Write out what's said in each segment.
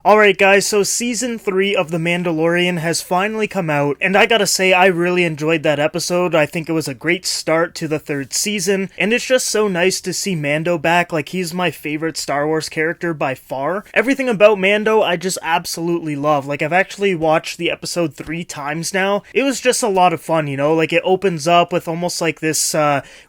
Alright guys, so season 3 of The Mandalorian has finally come out, and I gotta say I really enjoyed that episode. I think it was a great start to the third season, and it's just so nice to see Mando back. Like, he's my favorite Star Wars character by far. Everything about Mando I just absolutely love. Like, I've actually watched the episode 3 times now. It was just a lot of fun, you know? Like, it opens up with almost like this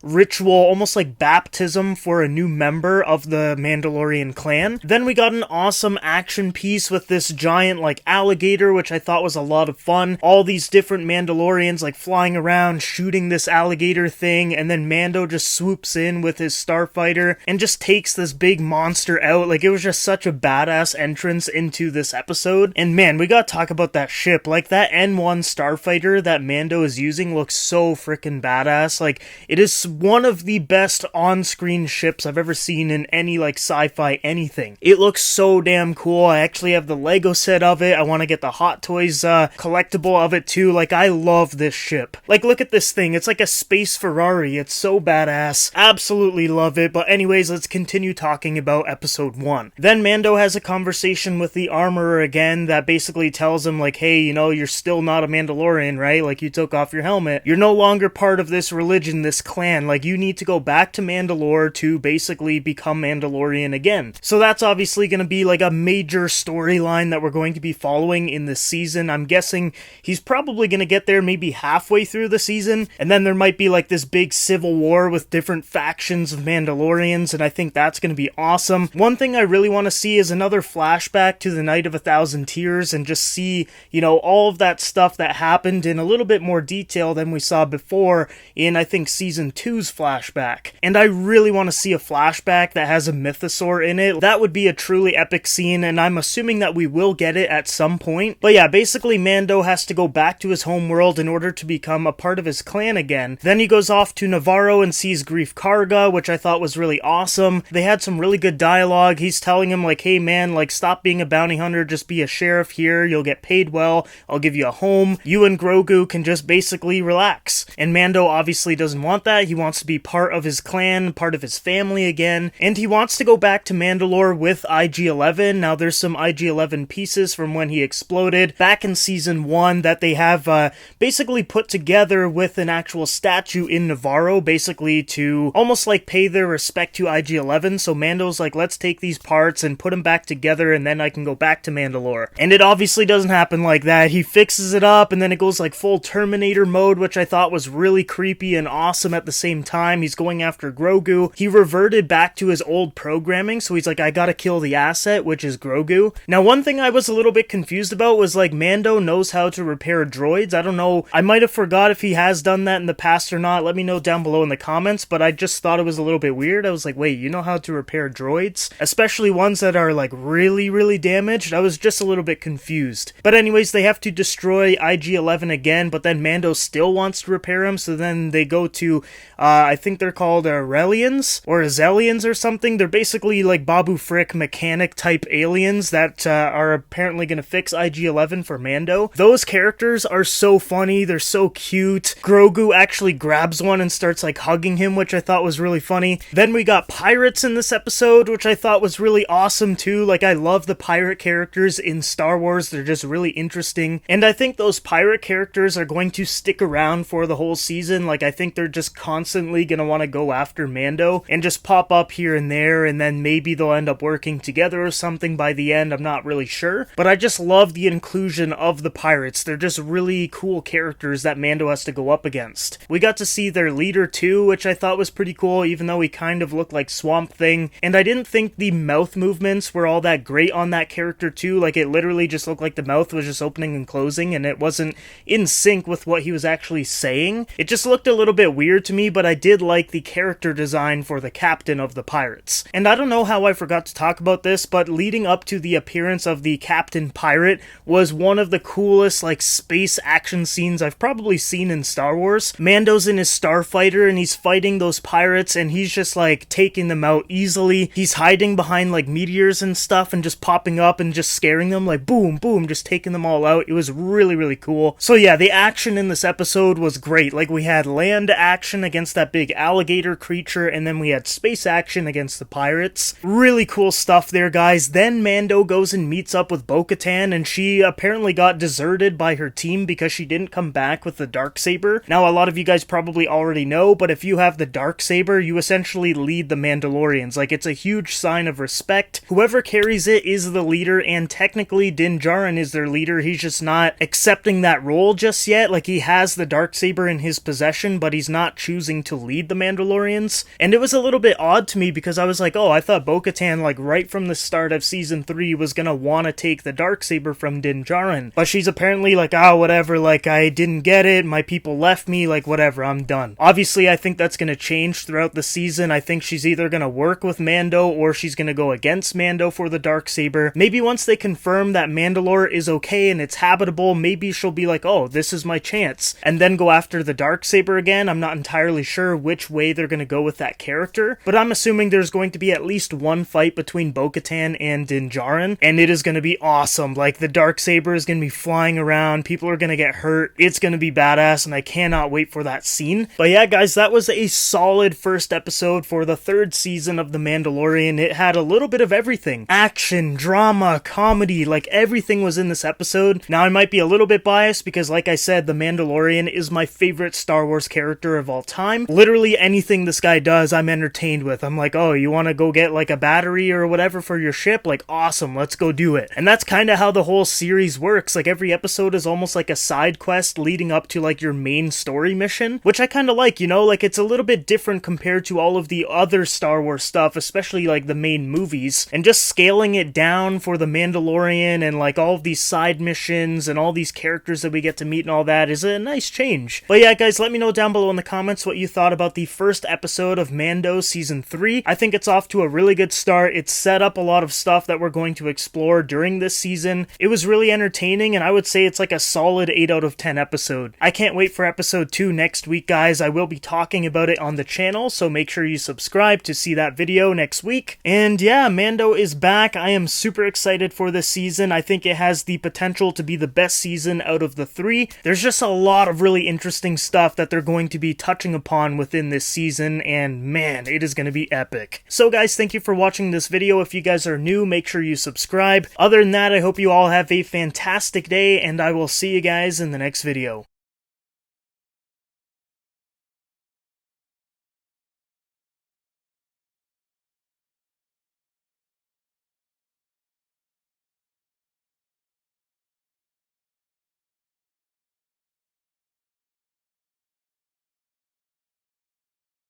ritual, almost like baptism for a new member of the Mandalorian clan. Then we got an awesome action piece with this giant like alligator, which I thought was a lot of fun. All these different Mandalorians like flying around shooting this alligator thing, and then Mando just swoops in with his starfighter and just takes this big monster out. Like, it was just such a badass entrance into this episode. And man, we gotta talk about that ship. Like, that N1 starfighter that Mando is using looks so freaking badass. Like, it is one of the best on-screen ships I've ever seen in any like sci-fi anything. It looks so damn cool. I actually have the Lego set of it. I want to get the Hot Toys collectible of it too. Like, I love this ship. Like, look at this thing. It's like a space Ferrari. It's so badass. Absolutely love it. But anyways, let's continue talking about episode 1. Then Mando has a conversation with the armorer again that basically tells him like, hey, you know, you're still not a Mandalorian, right? Like, you took off your helmet. You're no longer part of this religion, this clan. Like, you need to go back to Mandalore to basically become Mandalorian again. So that's obviously going to be like a major storyline that we're going to be following in this season. I'm guessing he's probably going to get there maybe halfway through the season, and then there might be like this big civil war with different factions of Mandalorians, and I think that's going to be awesome. One thing I really want to see is another flashback to the Night of 1,000 Tears and just see, you know, all of that stuff that happened in a little bit more detail than we saw before in, I think, season 2's flashback. And I really want to see a flashback that has a mythosaur in it. That would be a truly epic scene, and I'm assuming that we will get it at some point. But yeah, basically Mando has to go back to his homeworld in order to become a part of his clan again. Then he goes off to Navarro and sees Grief Karga, which I thought was really awesome. They had some really good dialogue. He's telling him like, hey man, like, stop being a bounty hunter, just be a sheriff here, you'll get paid well, I'll give you a home, you and Grogu can just basically relax. And Mando obviously doesn't want that. He wants to be part of his clan, part of his family again, and he wants to go back to Mandalore with IG-11. Now, there's some IG-11 pieces from when he exploded back in season 1 that they have basically put together with an actual statue in Navarro, basically to almost like pay their respect to IG-11. So Mando's like, let's take these parts and put them back together, and then I can go back to Mandalore. And it obviously doesn't happen like that. He fixes it up, and then it goes like full Terminator mode, which I thought was really creepy and awesome at the same time. He's going after Grogu. He reverted back to his old programming, so he's like, I gotta kill the asset, which is Grogu. Now, one thing I was a little bit confused about was like, Mando knows how to repair droids. I don't know, I might have forgot if he has done that in the past or not. Let me know down below in the comments, but I just thought it was a little bit weird. I was like, wait, you know how to repair droids? Especially ones that are like really damaged? I was just a little bit confused. But anyways, they have to destroy IG-11 again, but then Mando still wants to repair him, so then they go to, I think they're called Aurelians or Azelians or something. They're basically like Babu Frick mechanic type aliens that are apparently going to fix IG-11 for Mando. Those characters are so funny. They're so cute. Grogu actually grabs one and starts like hugging him, which I thought was really funny. Then we got pirates in this episode, which I thought was really awesome too. Like, I love the pirate characters in Star Wars. They're just really interesting. And I think those pirate characters are going to stick around for the whole season. Like, I think they're just constantly going to want to go after Mando and just pop up here and there, and then maybe they'll end up working together or something by the end. I'm not really sure. But I just love the inclusion of the pirates. They're just really cool characters that Mando has to go up against. We got to see their leader too, which I thought was pretty cool, even though he kind of looked like Swamp Thing. And I didn't think the mouth movements were all that great on that character too. Like, it literally just looked like the mouth was just opening and closing, and it wasn't in sync with what he was actually saying. It just looked a little bit weird to me, but I did like the character design for the captain of the pirates. And I don't know how I forgot to talk about this, but leading up to the appearance of the Captain Pirate was one of the coolest like space action scenes I've probably seen in Star Wars. Mando's in his starfighter and he's fighting those pirates, and he's just like taking them out easily. He's hiding behind like meteors and stuff and just popping up and just scaring them, like boom boom, just taking them all out. It was really cool. So yeah, the action in this episode was great. Like, we had land action against that big alligator creature, and then we had space action against the pirates. Really cool stuff there, guys. Then Mando Mando goes and meets up with Bo-Katan, and she apparently got deserted by her team because she didn't come back with the Darksaber. Now, a lot of you guys probably already know, but if you have the Darksaber, you essentially lead the Mandalorians. Like, it's a huge sign of respect. Whoever carries it is the leader, and technically Din Djarin is their leader. He's just not accepting that role just yet. Like, he has the Darksaber in his possession, but he's not choosing to lead the Mandalorians. And it was a little bit odd to me because I was like, oh, I thought Bo-Katan, like, right from the start of season 3 was gonna want to take the Darksaber from Din Djarin. But she's apparently like, oh, whatever, like, I didn't get it, my people left me, like, whatever, I'm done. Obviously, I think that's gonna change throughout the season. I think she's either gonna work with Mando or she's gonna go against Mando for the Darksaber. Maybe once they confirm that Mandalore is okay and it's habitable, maybe she'll be like, oh, this is my chance, and then go after the Darksaber again. I'm not entirely sure which way they're gonna go with that character, but I'm assuming there's going to be at least one fight between Bo-Katan and Din Djarin, and it is gonna be awesome. Like, the Darksaber is gonna be flying around, people are gonna get hurt, it's gonna be badass, and I cannot wait for that scene. But yeah, guys, that was a solid first episode for the 3rd season of The Mandalorian. It had a little bit of everything. Action, drama, comedy, like, everything was in this episode. Now, I might be a little bit biased because, like I said, The Mandalorian is my favorite Star Wars character of all time. Literally anything this guy does, I'm entertained with. I'm like, oh, you want to go get, like, a battery or whatever for your ship? Like, awesome, let's go do it. And that's kind of how the whole series works. Like, every episode is almost like a side quest leading up to, like, your main story mission, which I kind of like, you know? Like, it's a little bit different compared to all of the other Star Wars stuff, especially, like, the main movies, and just scaling it down for The Mandalorian and, like, all of these side missions and all these characters that we get to meet and all that is a nice change. But yeah, guys, let me know down below in the comments what you thought about the first episode of Mando Season 3. I think it's off to a really good start. It set up a lot of stuff that we're going to explore during this season. It was really entertaining, and I would say it's like a solid 8 out of 10 episode. I can't wait for episode 2 next week, guys. I will be talking about it on the channel, so make sure you subscribe to see that video next week. And yeah, Mando is back. I am super excited for this season. I think it has the potential to be the best season out of the 3. There's just a lot of really interesting stuff that they're going to be touching upon within this season, and man, it is going to be epic. So guys, thank you for watching this video. If you guys are new, make sure you subscribe. Other than that, I hope you all have a fantastic day, and I will see you guys in the next video.